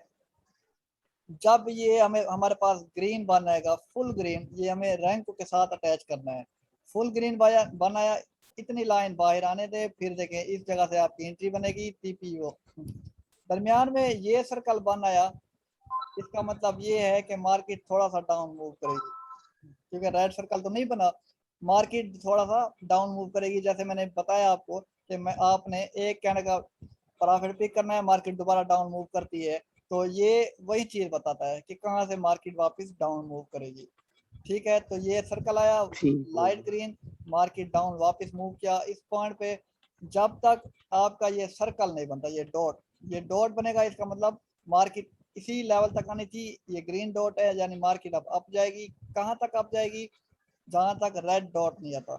जब ये हमें हमारे पास ग्रीन बनाएगा फुल ग्रीन, ये हमें रैंक के साथ अटैच करना है। फुल ग्रीन बनाया, इतनी लाइन बाहर आने दे, फिर देखें इस जगह से आपकी एंट्री बनेगी TPO। दरमियान में ये सर्कल बनाया, इसका मतलब ये है कि मार्केट थोड़ा सा डाउन मूव करेगी, क्योंकि रेड सर्कल तो नहीं बना, मार्केट थोड़ा सा डाउन मूव करेगी। जैसे मैंने बताया आपको कि मैं आपने एक कहने का प्रॉफिट पिक करना है, मार्केट दोबारा डाउन मूव करती है, तो ये वही चीज बताता है कि कहाँ से मार्केट वापस डाउन मूव करेगी। ठीक है, तो ये सर्कल आया ठीक है। लाइट ग्रीन, मार्केट डाउन वापस मूव किया इस पॉइंट पे। जब तक आपका ये सर्कल नहीं बनता, ये डॉट बनेगा, इसका मतलब मार्केट इसी लेवल तक आनी थी। ये ग्रीन डॉट है यानी मार्केट अब अप जाएगी। कहाँ तक अप जाएगी? जहां तक रेड डॉट नहीं आता।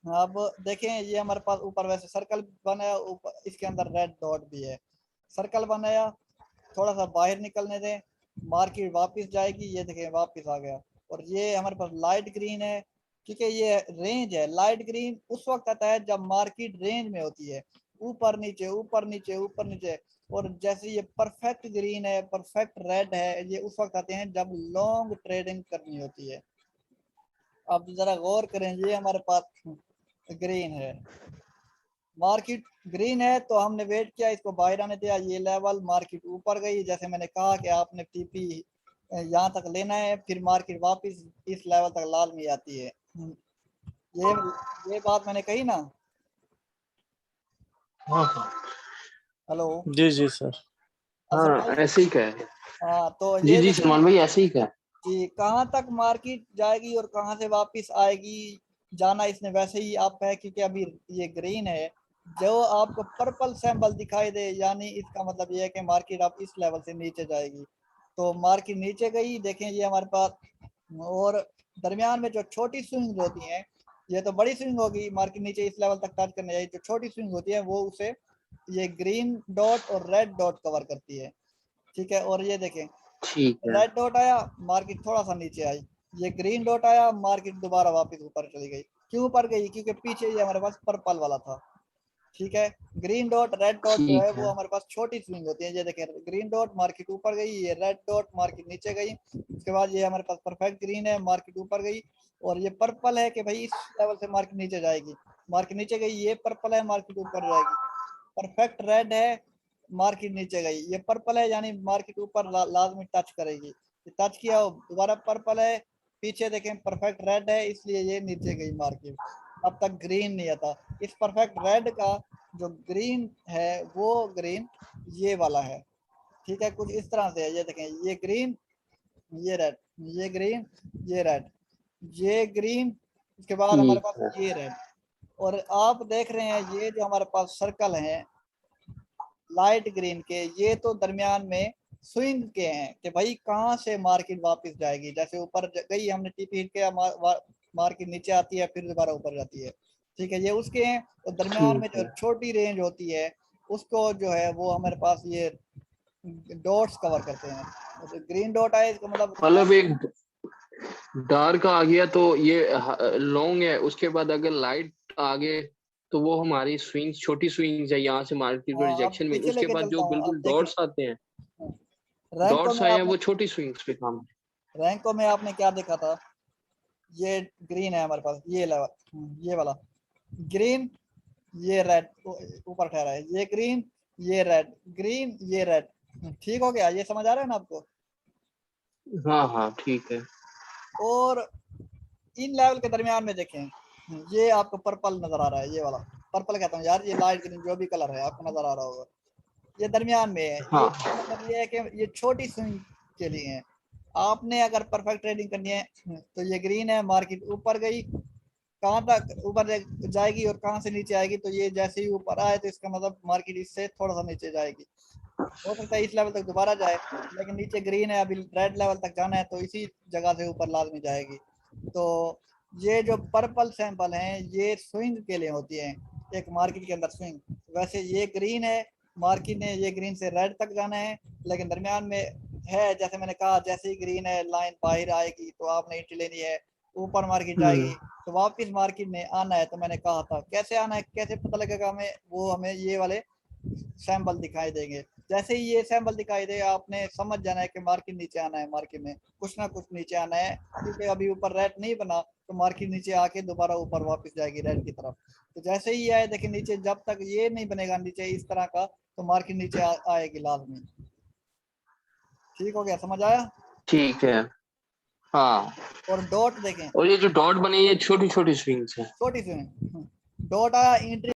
अब देखें ये हमारे पास ऊपर वैसे सर्कल बनाया, ऊपर इसके अंदर रेड डॉट भी है। सर्कल बनाया, थोड़ा सा बाहर निकलने दें, मार्केट वापस जाएगी। ये देखें वापस आ गया। और ये हमारे पास लाइट ग्रीन है, क्योंकि ये रेंज है। लाइट ग्रीन उस वक्त आता है जब मार्केट रेंज में होती है, ऊपर नीचे ऊपर नीचे ऊपर नीचे, और जैसे ये परफेक्ट ग्रीन है, परफेक्ट रेड है, ये उस वक्त आते हैं जब लॉन्ग ट्रेडिंग करनी होती है। अब जरा गौर करें, ये हमारे पास ग्रीन है, मार्केट ग्रीन है, तो हमने वेट किया, इसको बाहर आने दिया, ये लेवल मार्केट ऊपर गई, जैसे मैंने कहा कि आपने टीपी यहाँ तक लेना है, फिर मार्केट वापस इस लेवल तक लाल में आती है। ये बात मैंने कही ना। हाँ हाँ हेलो। जी जी सर। असर हाँ, ऐसे ही कह है। हाँ, तो जी ये जी देखिए सलमान भाई, ऐसे ही कह। कि कहाँ तक मार्केट जाएगी और कहाँ से वापस आएगी, जाना इसने वैसे ही आप है, क्योंकि अभी ये ग्रीन है, जो आपको पर्पल सिंबल दिखाई दे, यानी इसका मतलब ये है कि मार्केट आप इस लेवल से नीचे जाएगी। तो मार्केट नीचे गई, देखें ये हमारे पास, और दरमियान में जो छोटी स्विंग होती हैं, ये तो बड़ी स्विंग होगी, मार्केट नीचे इस लेवल तक टच करने जाएगी, जो छोटी स्विंग होती है वो उसे ये ग्रीन डॉट और रेड डॉट कवर करती है। ठीक है, और ये देखें, ठीक है। रेड डॉट आया, मार्केट थोड़ा सा नीचे आई, ये ग्रीन डॉट आया, मार्केट दोबारा वापस ऊपर चली गई। क्यों ऊपर गई? क्योंकि पीछे ये हमारे पास पर्पल वाला था। ठीक है, ग्रीन डॉट रेड डॉट जो है ठीक वो है। हमारे पास छोटी स्विंग होती है। ये देखें, ग्रीन डॉट मार्केट ऊपर गई, ये रेड डॉट मार्केट नीचे गई, उसके बाद ये हमारे पास परफेक्ट ग्रीन है, मार्केट ऊपर गई, और ये पर्पल है कि भाई इस लेवल से मार्केट नीचे जाएगी, मार्केट नीचे गई, ये पर्पल है, मार्केट ऊपर जाएगी, परफेक्ट रेड है, मार्केट नीचे गई, ये पर्पल है, यानी मार्केट ऊपर लाजमी टच करेगी, टच किया दोबारा पर्पल है, पीछे देखें परफेक्ट रेड है, इसलिए ये नीचे गई मार्केट, अब तक ग्रीन नहीं आता। इस परफेक्ट रेड का जो ग्रीन है वो ग्रीन ये वाला है। ठीक है, कुछ इस तरह से है, ये देखें, ये ग्रीन, ये रेड, ये ग्रीन, ये रेड, ये ग्रीन, उसके बाद हमारे ठीक पास है। ये रेड, और आप देख रहे हैं ये जो हमारे पास सर्कल है लाइट ग्रीन के, ये तो दरमियान में स्विंग के हैं कि भाई कहाँ से मार्केट वापस जाएगी, जैसे ऊपर गई हमने टीपी हिट किया, मार्केट नीचे आती है, फिर दोबारा ऊपर जाती है। ठीक है, ये उसके हैं, तो दरमियान में ठीक जो है। छोटी रेंज होती है उसको जो है वो हमारे पास ये डॉट्स कवर करते हैं। तो ग्रीन डॉट आए इसका मतलब मतलब एक डार्क आ गया तो ये लॉन्ग है, उसके बाद अगर लाइट आगे तो वो हमारी स्विंग्स, छोटी स्विंग्स है, यहाँ से मार्केट को हाँ, अब रिजेक्शन में, पीछे उसके लेके बाद चलता जो हूँ, अब बिल्कुल देखें डॉट्स आते हैं, रैंको डॉट्स में आए हैं, आपने, वो छोटी स्विंग्स पे काम। रैंको में आपने क्या देखा था, ये ग्रीन है हमारे पास, ये लेवल, ये वाला ग्रीन, ये रेड ऊपर ठहरा है, ये ग्रीन, ये रेड, ग्रीन, ये रेड। ठीक हो गया, ये समझ आ रहा है ना आपको? हाँ हाँ ठीक है। और इन लेवल के दरमियान में देखें, ये आपको पर्पल नजर आ रहा है, ये वाला पर्पल कहता हूँ यार, ये लाइट ग्रीन जो भी कलर है आपको नजर आ रहा होगा, ये दरमियान में है, ये हाँ मतलब ये है कि ये छोटी स्विंग के लिए है। आपने अगर परफेक्ट ट्रेडिंग करनी है तो ये ग्रीन है, मार्केट ऊपर गई, कहाँ तक ऊपर जाएगी और कहाँ से नीचे आएगी, तो ये जैसे ही ऊपर आए तो इसका मतलब मार्केट इससे थोड़ा सा नीचे जाएगी, हो सकता है इस लेवल तक दोबारा जाए, लेकिन नीचे ग्रीन है, अभी रेड लेवल तक जाना है, तो इसी जगह से ऊपर लाजमी जाएगी। तो ये जो पर्पल सैंपल हैं ये स्विंग के लिए होती है, एक मार्केट के अंदर स्विंग, वैसे ये ग्रीन है, मार्केट ने ये ग्रीन से रेड तक जाना है, लेकिन दरमियान में है, जैसे मैंने कहा, जैसे ही ग्रीन है लाइन बाहर आएगी तो आपने एंट्री लेनी है, ऊपर मार्केट जाएगी तो वापस मार्केट ने आना है। तो मैंने कहा था कैसे आना है, कैसे पता लगेगा हमें, वो हमें ये वाले सैंपल दिखाई देंगे, जैसे ही ये सैंपल दिखाई दे आपने समझ जाना है कि मार्केट नीचे आना है, मार्केट में कुछ ना कुछ नीचे आना है, क्योंकि अभी ऊपर रेड नहीं बना तो मार्केट नीचे आके दोबारा ऊपर वापस जाएगी रेड की तरफ। तो जैसे ही आए देखिए नीचे, जब तक ये नहीं बनेगा नीचे इस तरह का तो मार्केट नीचे आएगी लाजमी। ठीक हो गया, समझ आया? ठीक है। हाँ, और डॉट देखें, और ये जो डॉट बनी है, ये छोटी छोटी स्विंग्स है। छोटी सी डॉट आया, एंट्री